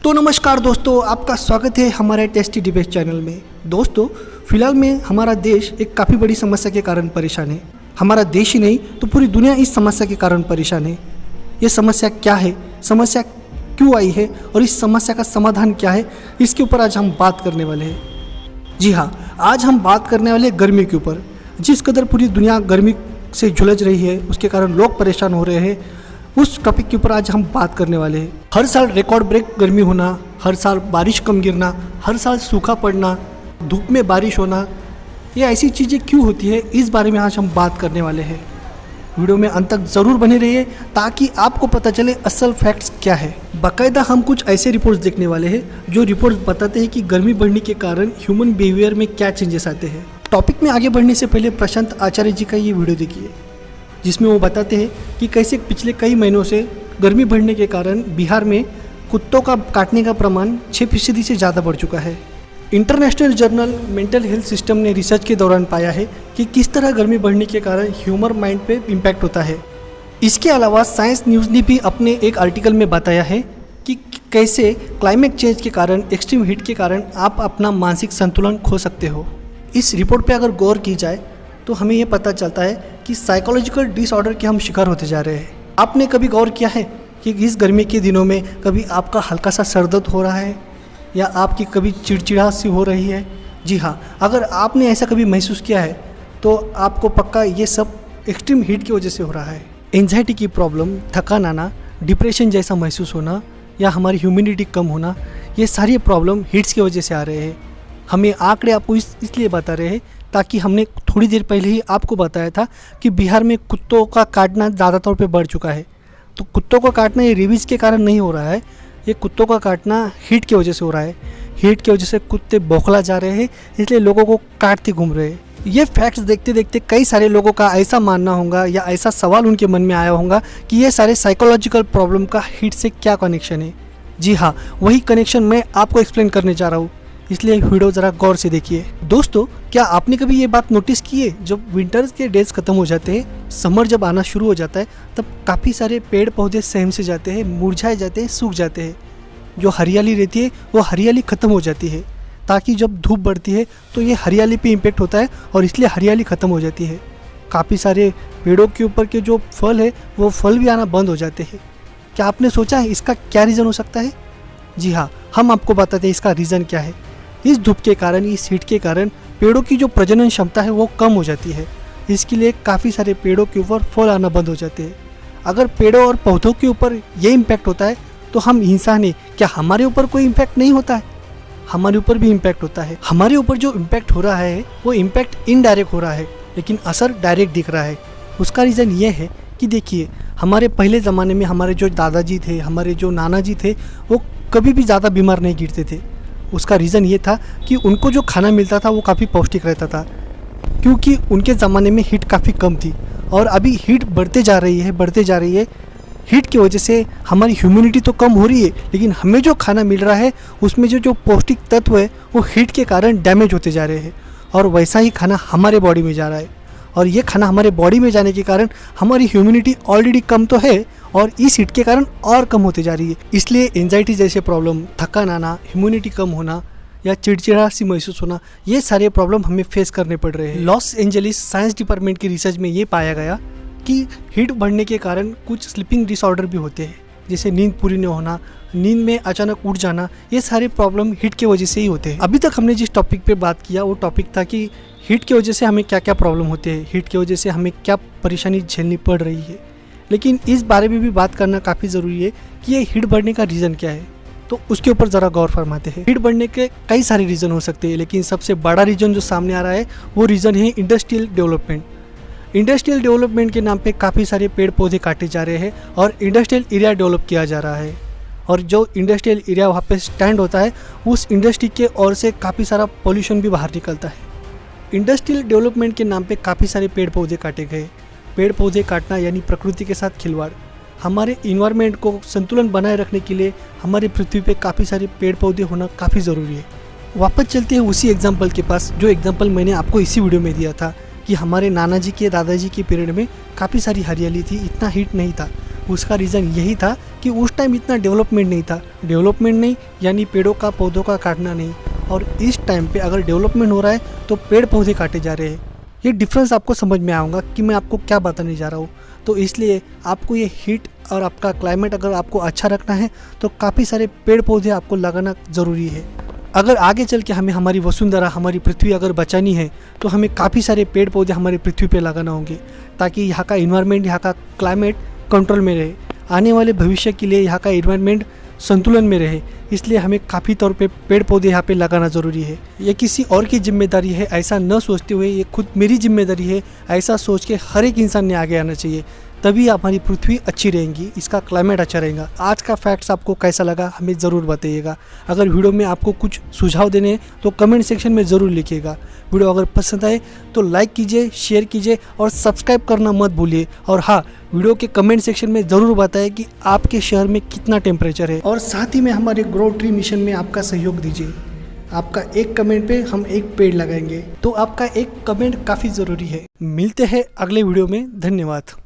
तो नमस्कार दोस्तों, आपका स्वागत है हमारे टेस्टी डिबेट चैनल में। दोस्तों, फिलहाल में हमारा देश एक काफ़ी बड़ी समस्या के कारण परेशान है। हमारा देश ही नहीं तो पूरी दुनिया इस समस्या के कारण परेशान है। ये समस्या क्या है, समस्या क्यों आई है और इस समस्या का समाधान क्या है, इसके ऊपर आज हम बात करने वाले हैं। जी हाँ, आज हम बात करने वाले हैं गर्मी के ऊपर। जिस कदर पूरी दुनिया गर्मी से झुलझ रही है, उसके कारण लोग परेशान हो रहे हैं, उस टॉपिक के ऊपर आज हम बात करने वाले हैं। हर साल रिकॉर्ड ब्रेक गर्मी होना, हर साल बारिश कम गिरना, हर साल सूखा पड़ना, धूप में बारिश होना, ये ऐसी चीज़ें क्यों होती है, इस बारे में आज हम बात करने वाले हैं। वीडियो में अंत तक ज़रूर बने रहिए ताकि आपको पता चले असल फैक्ट्स क्या है। बाकायदा हम कुछ ऐसे रिपोर्ट्स देखने वाले हैं जो रिपोर्ट्स बताते हैं कि गर्मी बढ़ने के कारण ह्यूमन बिहेवियर में क्या चेंजेस आते हैं। टॉपिक में आगे बढ़ने से पहले प्रशांत आचार्य जी का ये वीडियो देखिए, जिसमें वो बताते हैं कि कैसे पिछले कई महीनों से गर्मी बढ़ने के कारण बिहार में कुत्तों का काटने का प्रमाण 6% से ज़्यादा बढ़ चुका है। International journal mental health system ने रिसर्च के दौरान पाया है कि किस तरह गर्मी बढ़ने के कारण ह्यूमन माइंड पे इम्पैक्ट होता है। इसके अलावा साइंस न्यूज़ ने भी अपने एक आर्टिकल में बताया है कि कैसे क्लाइमेट चेंज के कारण, एक्सट्रीम हीट के कारण आप अपना मानसिक संतुलन खो सकते हो। इस रिपोर्ट पर अगर गौर की जाए तो हमें ये पता चलता है कि साइकोलॉजिकल डिसऑर्डर के हम शिकार होते जा रहे हैं। आपने कभी गौर किया है कि इस गर्मी के दिनों में कभी आपका हल्का सा सर दर्द हो रहा है या आपकी कभी चिड़चिड़ाहट सी हो रही है? जी हाँ, अगर आपने ऐसा कभी महसूस किया है तो आपको पक्का ये सब एक्सट्रीम हीट की वजह से हो रहा है। एंजाइटी की प्रॉब्लम, थकान आना, डिप्रेशन जैसा महसूस होना या हमारी ह्यूमिडिटी कम होना, ये सारी प्रॉब्लम हीट्स की वजह से आ रहे हैं। हमें आंकड़े आपको इसलिए बता रहे हैं ताकि हमने थोड़ी देर पहले ही आपको बताया था कि बिहार में कुत्तों का काटना ज़्यादा तौर पे बढ़ चुका है। तो कुत्तों का काटना ये रेबीज़ के कारण नहीं हो रहा है, ये कुत्तों का काटना हीट की वजह से हो रहा है। हीट की वजह से कुत्ते बौखला जा रहे हैं, इसलिए लोगों को काटते घूम रहे हैं। ये फैक्ट्स देखते देखते कई सारे लोगों का ऐसा मानना होगा या ऐसा सवाल उनके मन में आया होगा कि ये सारे साइकोलॉजिकल प्रॉब्लम का हीट से क्या कनेक्शन है। जी हाँ, वही कनेक्शन मैं आपको एक्सप्लेन करने जा रहा हूँ, इसलिए वीडियो ज़रा गौर से देखिए। दोस्तों, क्या आपने कभी ये बात नोटिस की है, जब विंटर्स के डेज ख़त्म हो जाते हैं, समर जब आना शुरू हो जाता है, तब काफ़ी सारे पेड़ पौधे सहम से जाते हैं, मुरझाए जाते हैं, सूख जाते हैं। जो हरियाली रहती है वो हरियाली ख़त्म हो जाती है, ताकि जब धूप बढ़ती है तो ये हरियाली पे इम्पेक्ट होता है और इसलिए हरियाली ख़त्म हो जाती है। काफ़ी सारे पेड़ों के ऊपर के जो फल है वो फल भी आना बंद हो जाते हैं। क्या आपने सोचा है इसका क्या रीज़न हो सकता है? जी हाँ, हम आपको बताते हैं इसका रीज़न क्या है। इस धूप के कारण, इस हीट के कारण पेड़ों की जो प्रजनन क्षमता है वो कम हो जाती है। इसके लिए काफ़ी सारे पेड़ों के ऊपर फल आना बंद हो जाते हैं। अगर पेड़ों और पौधों के ऊपर ये इम्पैक्ट होता है तो हम इंसान हैं, क्या हमारे ऊपर कोई इम्पैक्ट नहीं होता है? हमारे ऊपर भी इम्पैक्ट होता है। हमारे ऊपर जो इम्पैक्ट हो रहा है वो इम्पैक्ट इनडायरेक्ट हो रहा है, लेकिन असर डायरेक्ट दिख रहा है। उसका रीज़न ये है कि देखिए, हमारे पहले ज़माने में हमारे जो दादाजी थे, हमारे जो नाना जी थे, वो कभी भी ज़्यादा बीमार नहीं गिरते थे। उसका रीज़न ये था कि उनको जो खाना मिलता था वो काफ़ी पौष्टिक रहता था, क्योंकि उनके ज़माने में हीट काफ़ी कम थी। और अभी हीट बढ़ते जा रही है। हीट की वजह से हमारी ह्यूमिडिटी तो कम हो रही है, लेकिन हमें जो खाना मिल रहा है उसमें जो पौष्टिक तत्व है वो हीट के कारण डैमेज होते जा रहे हैं, और वैसा ही खाना हमारे बॉडी में जा रहा है। और ये खाना हमारे बॉडी में जाने के कारण हमारी ह्यूमिडिटी ऑलरेडी कम तो है और इस हीट के कारण और कम होते जा रही है। इसलिए एंजाइटी जैसे प्रॉब्लम, थकान आना, ह्यूमिडिटी कम होना या चिड़चिड़ा सी महसूस होना, ये सारे प्रॉब्लम हमें फेस करने पड़ रहे हैं। लॉस एंजलिस साइंस डिपार्टमेंट की रिसर्च में ये पाया गया कि हीट बढ़ने के कारण कुछ स्लीपिंग डिसऑर्डर भी होते हैं, जैसे नींद पूरी न होना, नींद में अचानक उठ जाना, ये सारे प्रॉब्लम हीट की वजह से ही होते हैं। अभी तक हमने जिस टॉपिक पे बात किया वो टॉपिक था कि हीट की वजह से हमें क्या क्या प्रॉब्लम होते हैं, हीट की वजह से हमें क्या परेशानी झेलनी पड़ रही है। लेकिन इस बारे में भी बात करना काफ़ी ज़रूरी है कि ये हीट बढ़ने का रीज़न क्या है, तो उसके ऊपर ज़रा गौर फरमाते हैं। हीट बढ़ने के कई सारे रीज़न हो सकते हैं, लेकिन सबसे बड़ा रीज़न जो सामने आ रहा है वो रीज़न है इंडस्ट्रियल डेवलपमेंट। इंडस्ट्रियल डेवलपमेंट के नाम पे काफ़ी सारे पेड़ पौधे काटे जा रहे हैं और इंडस्ट्रियल एरिया डेवलप किया जा रहा है, और जो इंडस्ट्रियल एरिया वहाँ पे स्टैंड होता है उस इंडस्ट्री के ओर से काफ़ी सारा पोल्यूशन भी बाहर निकलता है। इंडस्ट्रियल डेवलपमेंट के नाम पे काफ़ी सारे पेड़ पौधे काटे गए। पेड़ पौधे काटना यानी प्रकृति के साथ खिलवाड़। हमारे इन्वायरमेंट को संतुलन बनाए रखने के लिए हमारी पृथ्वी पे काफ़ी सारे पेड़ पौधे होना काफ़ी ज़रूरी है। वापस चलते हैं उसी एग्जाम्पल के पास जो एग्जाम्पल मैंने आपको इसी वीडियो में दिया था कि हमारे नाना जी के, दादाजी के पीरियड में काफ़ी सारी हरियाली थी, इतना हीट नहीं था। उसका रीज़न यही था कि उस टाइम इतना डेवलपमेंट नहीं था। डेवलपमेंट नहीं यानी पेड़ों का पौधों का काटना नहीं, और इस टाइम पे अगर डेवलपमेंट हो रहा है तो पेड़ पौधे काटे जा रहे हैं। ये डिफरेंस आपको समझ में आऊँगा कि मैं आपको क्या बताने जा रहा हूँ। तो इसलिए आपको ये हीट और आपका क्लाइमेट अगर आपको अच्छा रखना है तो काफ़ी सारे पेड़ पौधे आपको लगाना ज़रूरी है। अगर आगे चल के हमें हमारी वसुंधरा, हमारी पृथ्वी अगर बचानी है तो हमें काफ़ी सारे पेड़ पौधे हमारी पृथ्वी पे लगाना होंगे, ताकि यहाँ का इन्वायरमेंट, यहाँ का क्लाइमेट कंट्रोल में रहे। आने वाले भविष्य के लिए यहाँ का इन्वायरमेंट संतुलन में रहे, इसलिए हमें काफ़ी तौर पे पेड़ पौधे यहाँ पे लगाना ज़रूरी है। ये किसी और की जिम्मेदारी है ऐसा न सोचते हुए ये खुद मेरी जिम्मेदारी है ऐसा सोच के हर एक इंसान ने आगे आना चाहिए, तभी हमारी पृथ्वी अच्छी रहेगी, इसका क्लाइमेट अच्छा रहेगा। आज का फैक्ट्स आपको कैसा लगा हमें ज़रूर बताइएगा। अगर वीडियो में आपको कुछ सुझाव देने हैं तो कमेंट सेक्शन में ज़रूर लिखिएगा। वीडियो अगर पसंद आए तो लाइक कीजिए, शेयर कीजिए और सब्सक्राइब करना मत भूलिए। और हाँ, वीडियो के कमेंट सेक्शन में ज़रूर बताएं कि आपके शहर में कितना टेम्परेचर है, और साथ ही में हमारे ग्रो ट्री मिशन में आपका सहयोग दीजिए। आपका एक कमेंट पे हम एक पेड़ लगाएंगे, तो आपका एक कमेंट काफ़ी ज़रूरी है। मिलते हैं अगले वीडियो में। धन्यवाद।